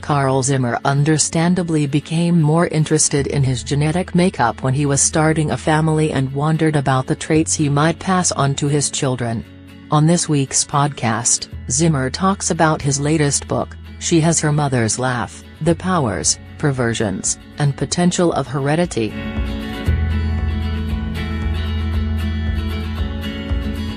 Carl Zimmer understandably became more interested in his genetic makeup when he was starting a family and wondered about the traits he might pass on to his children. On this week's podcast, Zimmer talks about his latest book, She Has Her Mother's Laugh, the powers, perversions, and potential of heredity.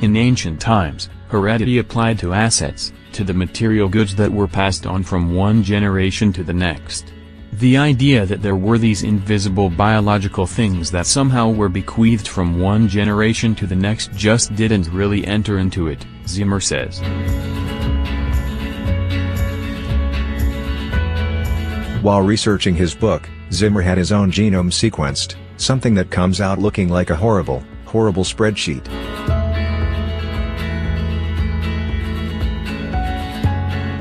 In ancient times, heredity applied to assets, to the material goods that were passed on from one generation to the next. The idea that there were these invisible biological things that somehow were bequeathed from one generation to the next just didn't really enter into it, Zimmer says. While researching his book, Zimmer had his own genome sequenced, something that comes out looking like a horrible spreadsheet.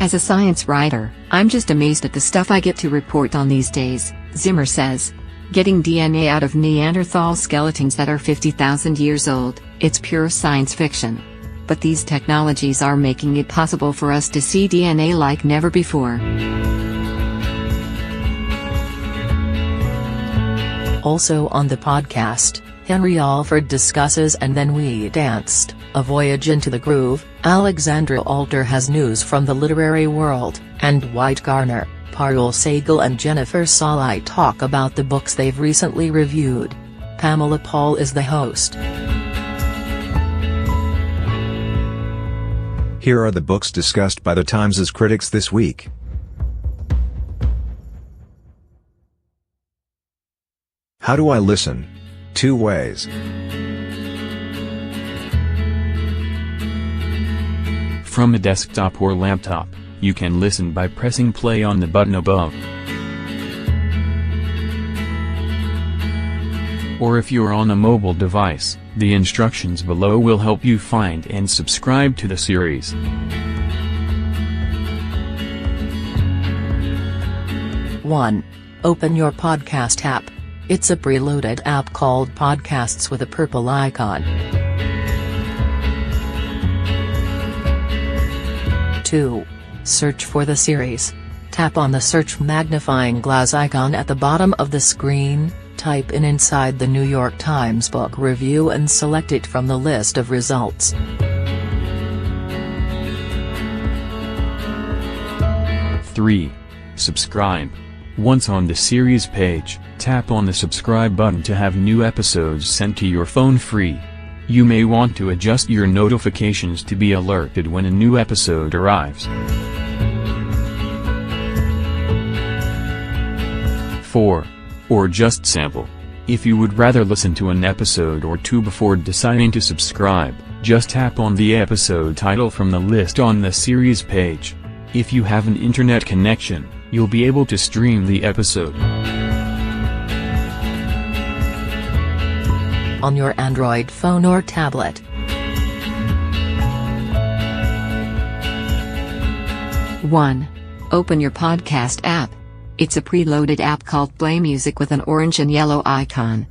As a science writer, I'm just amazed at the stuff I get to report on these days, Zimmer says. Getting DNA out of Neanderthal skeletons that are 50,000 years old, it's pure science fiction. But these technologies are making it possible for us to see DNA like never before. Also on the podcast, Henry Alford discusses And Then We Danced, A Voyage into the Groove. Alexandra Alter has news from the literary world, and White Garner, Parul Sehgal and Jennifer Solai talk about the books they've recently reviewed. Pamela Paul is the host. Here are the books discussed by the Times' critics this week. How Do I Listen? 2 Ways. From a desktop or laptop, you can listen by pressing play on the button above. Or if you're on a mobile device, the instructions below will help you find and subscribe to the series. One. Open your podcast app. It's a preloaded app called Podcasts with a purple icon. 2. Search for the series. Tap on the search magnifying glass icon at the bottom of the screen, type in inside the New York Times book review and select it from the list of results. 3. Subscribe. Once on the series page, tap on the subscribe button to have new episodes sent to your phone free. You may want to adjust your notifications to be alerted when a new episode arrives. 4. Or just sample. If you would rather listen to an episode or two before deciding to subscribe, just tap on the episode title from the list on the series page. If you have an internet connection, you'll be able to stream the episode. On your Android phone or tablet. 1. Open your podcast app. It's a preloaded app called Play Music with an orange and yellow icon.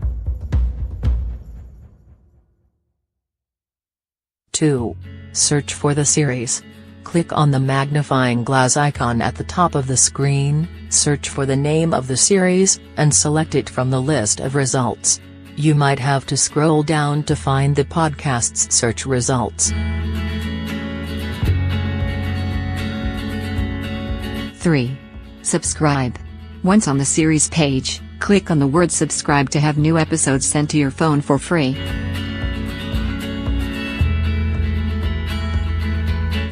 2. Search for the series. Click on the magnifying glass icon at the top of the screen, search for the name of the series, and select it from the list of results. You might have to scroll down to find the podcast's search results. 3. Subscribe. Once on the series page, click on the word subscribe to have new episodes sent to your phone for free.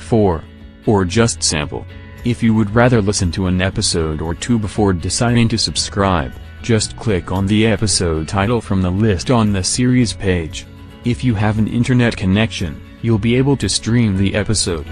4. Or just sample. If you would rather listen to an episode or two before deciding to subscribe, just click on the episode title from the list on the series page. If you have an internet connection, you'll be able to stream the episode.